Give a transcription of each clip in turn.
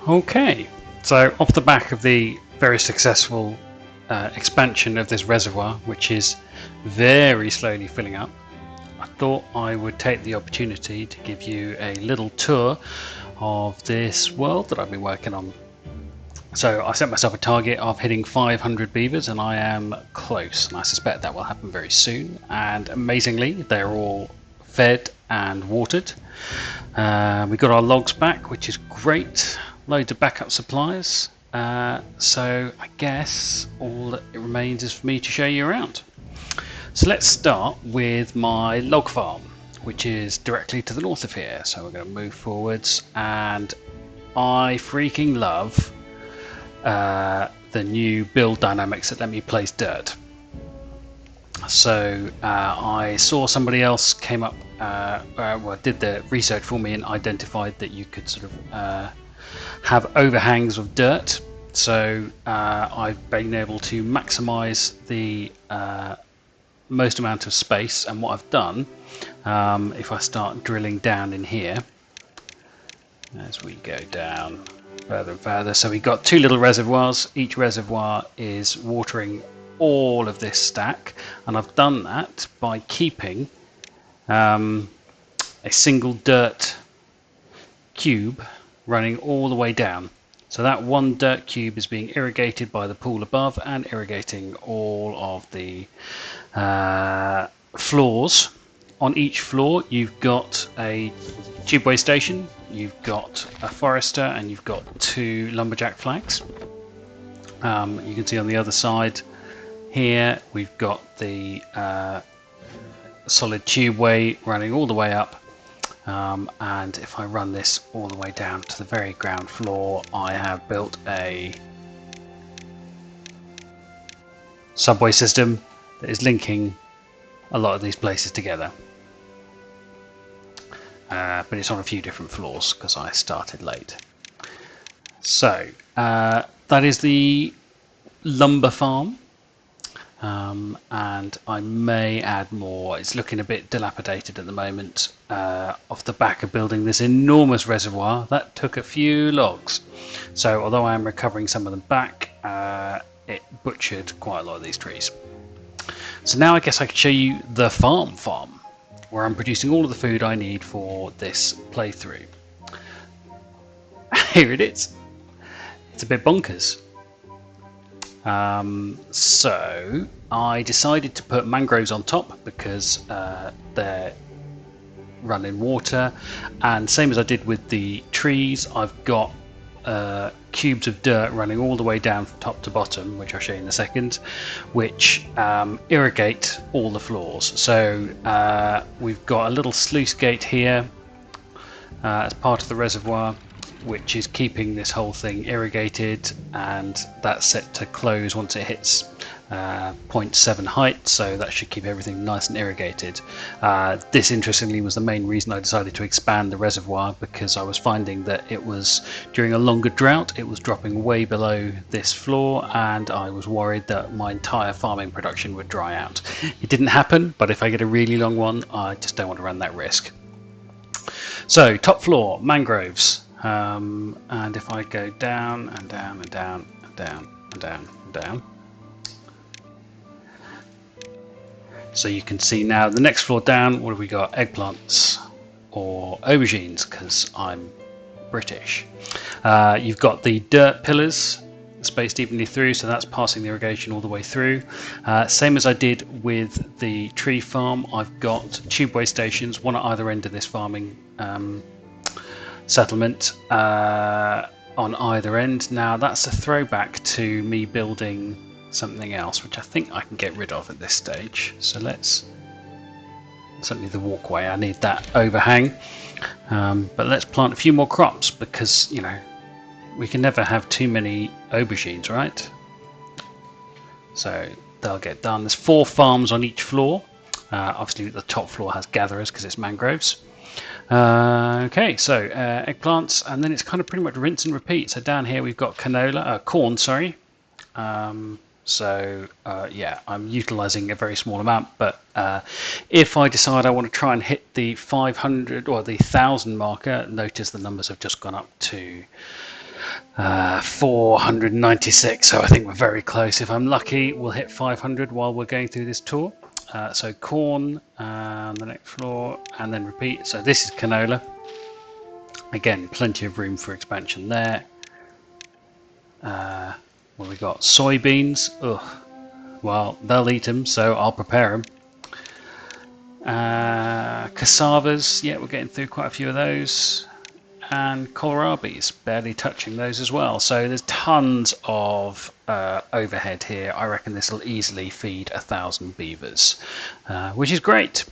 Okay, so off the back of the very successful expansion of this reservoir, which is very slowly filling up, I thought I would take the opportunity to give you a little tour of this world that I've been working on. So I set myself a target of hitting 500 beavers, and I am close, and I suspect that will happen very soon. And amazingly, they're all fed and watered. We got our logs back, which is great. Loads of backup supplies. So I guess all that remains is for me to show you around. So let's start with my log farm, which is directly to the north of here. So we're going to move forwards, and I freaking love the new build dynamics that let me place dirt. So I saw somebody else came up, did the research for me and identified that you could sort of have overhangs of dirt. So I've been able to maximize the most amount of space, and what I've done, if I start drilling down in here, as we go down further and further, so we've got two little reservoirs. Each reservoir is watering all of this stack, and I've done that by keeping a single dirt cube running all the way down. So that one dirt cube is being irrigated by the pool above and irrigating all of the floors. On each floor you've got a tubeway station, you've got a forester, and you've got two lumberjack flags. You can see on the other side here we've got the solid tubeway running all the way up, and if I run this all the way down to the very ground floor, I have built a subway system that is linking a lot of these places together. But it's on a few different floors because I started late. So that is the lumber farm, and I may add more. It's looking a bit dilapidated at the moment off the back of building this enormous reservoir that took a few logs. So although I am recovering some of them back, it butchered quite a lot of these trees. So now I guess I could show you the farm, where I'm producing all of the food I need for this playthrough. Here it is. It's a bit bonkers. So I decided to put mangroves on top because they're running water, and same as I did with the trees, I've got cubes of dirt running all the way down from top to bottom, which I'll show you in a second, which irrigate all the floors. So we've got a little sluice gate here as part of the reservoir, which is keeping this whole thing irrigated, and that's set to close once it hits 0.7 height, so that should keep everything nice and irrigated. This interestingly was the main reason I decided to expand the reservoir, because I was finding that it was, during a longer drought, it was dropping way below this floor, and I was worried that my entire farming production would dry out. It didn't happen, but if I get a really long one, I just don't want to run that risk. So top floor, mangroves, and if I go down and down and down and down and down and down, so you can see now the next floor down, what have we got? Eggplants or aubergines, because I'm British. You've got the dirt pillars spaced evenly through, so that's passing the irrigation all the way through. Same as I did with the tree farm, I've got tubeway stations, one at either end of this farming settlement on either end. Now that's a throwback to me building something else, which I think I can get rid of at this stage. So let's, certainly the walkway, I need that overhang, but let's plant a few more crops, because you know we can never have too many aubergines, right? So they'll get done. There's 4 farms on each floor. Obviously the top floor has gatherers because it's mangroves. Okay, so eggplants, and then it's kind of pretty much rinse and repeat. So down here we've got corn, sorry. Yeah, I'm utilizing a very small amount, but if I decide I want to try and hit the 500 or the 1,000 marker, notice the numbers have just gone up to 496, so I think we're very close. If I'm lucky, we'll hit 500 while we're going through this tour. So corn on the next floor, and then repeat. So this is canola. Again, plenty of room for expansion there. Well, we've got soybeans. Ugh. Well, they'll eat them, so I'll prepare them. Cassavas, yeah, we're getting through quite a few of those. And kohlrabies, barely touching those as well. So there's tons of overhead here. I reckon this will easily feed 1,000 beavers, which is great.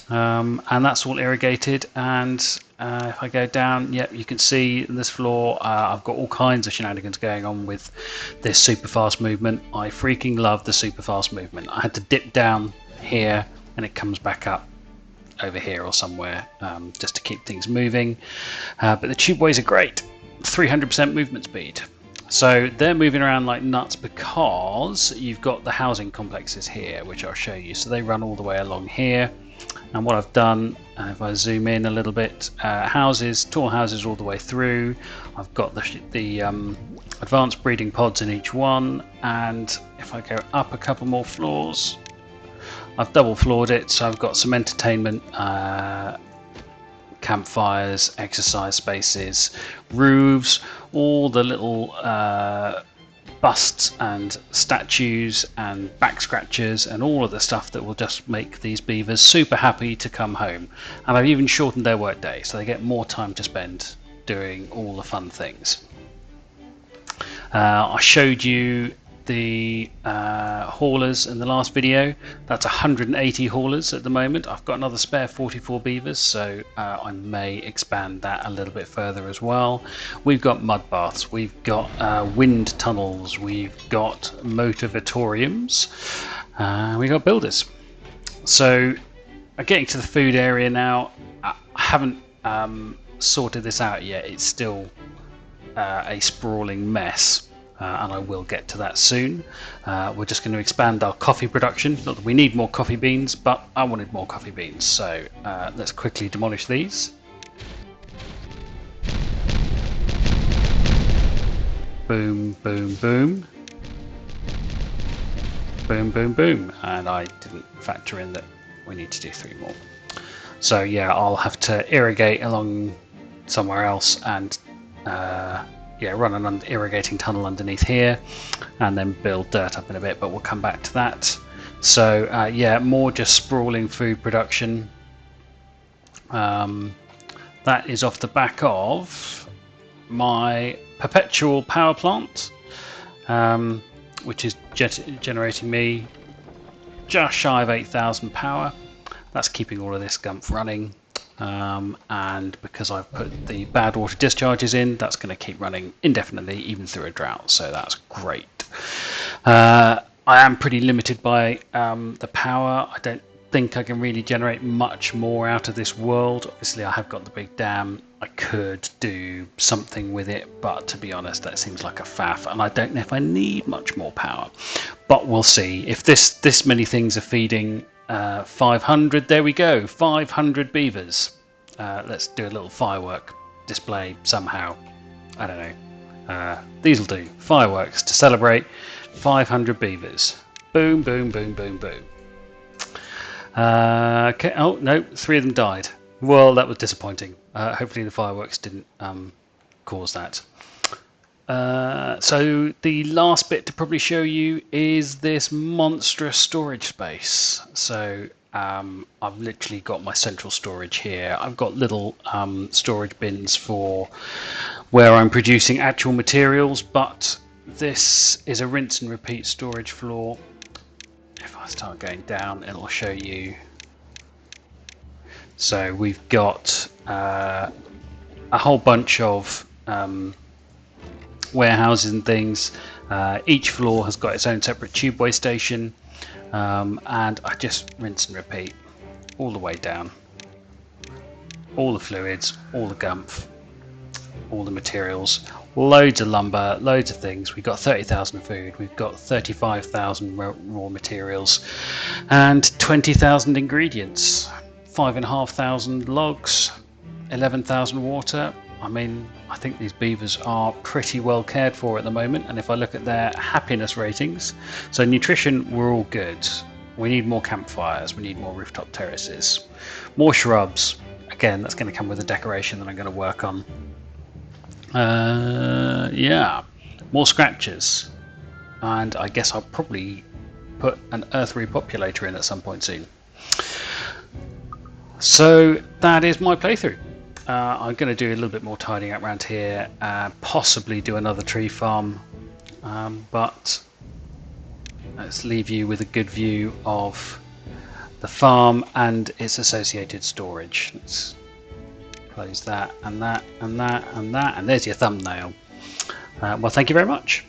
And that's all irrigated. And if I go down, yep, you can see in this floor, I've got all kinds of shenanigans going on with this super fast movement. I freaking love the super fast movement. I had to dip down here and it comes back up over here or somewhere, just to keep things moving. But the tube ways are great, 300% movement speed. So they're moving around like nuts because you've got the housing complexes here, which I'll show you. So they run all the way along here. And what I've done, if I zoom in a little bit, houses, tall houses all the way through. I've got the advanced breeding pods in each one. And if I go up a couple more floors, I've double floored it, so I've got some entertainment, campfires, exercise spaces, roofs, all the little busts and statues and back scratchers and all of the stuff that will just make these beavers super happy to come home. And I've even shortened their work day, so they get more time to spend doing all the fun things. I showed you the haulers in the last video. That's 180 haulers at the moment. I've got another spare 44 beavers, so I may expand that a little bit further as well. We've got mud baths, we've got wind tunnels, we've got motivatoriums, we've got builders. So getting to the food area now, I haven't sorted this out yet. It's still a sprawling mess. And I will get to that soon. We're just going to expand our coffee production. Not that we need more coffee beans, but I wanted more coffee beans. So let's quickly demolish these. Boom, boom, boom. Boom, boom, boom. And I didn't factor in that we need to do 3 more. So yeah, I'll have to irrigate along somewhere else and run an irrigating tunnel underneath here and then build dirt up in a bit, but we'll come back to that. So more just sprawling food production. That is off the back of my perpetual power plant, which is generating me just shy of 8,000 power. That's keeping all of this gumph running. And because I've put the bad water discharges in, that's going to keep running indefinitely even through a drought, so that's great. I am pretty limited by the power. I don't think I can really generate much more out of this world. Obviously I have got the big dam. I could do something with it, but to be honest, that seems like a faff, and I don't know if I need much more power, but we'll see. If this many things are feeding 500, there we go, 500 beavers. Let's do a little firework display somehow. I don't know. These will do. Fireworks to celebrate 500 beavers. Boom, boom, boom, boom, boom. Okay. Oh no, 3 of them died. Well, that was disappointing. Hopefully the fireworks didn't cause that. So the last bit to probably show you is this monstrous storage space. So I've literally got my central storage here. I've got little storage bins for where I'm producing actual materials, but this is a rinse and repeat storage floor. If I start going down, it'll show you. So we've got a whole bunch of warehouses and things. Each floor has got its own separate tubeway station, and I just rinse and repeat all the way down. All the fluids, all the gumph, all the materials, loads of lumber, loads of things. We've got 30,000 food, we've got 35,000 raw materials, and 20,000 ingredients, 5,500 logs, 11,000 water. I mean, I think these beavers are pretty well cared for at the moment, and if I look at their happiness ratings, so nutrition, we're all good. We need more campfires, we need more rooftop terraces, more shrubs. Again, that's going to come with a decoration that I'm going to work on. Yeah, more scratches, and I guess I'll probably put an earth repopulator in at some point soon. So that is my playthrough. I'm going to do a little bit more tidying up around here, possibly do another tree farm, but let's leave you with a good view of the farm and its associated storage. Let's close that and that and that and that, and there's your thumbnail. Well, thank you very much.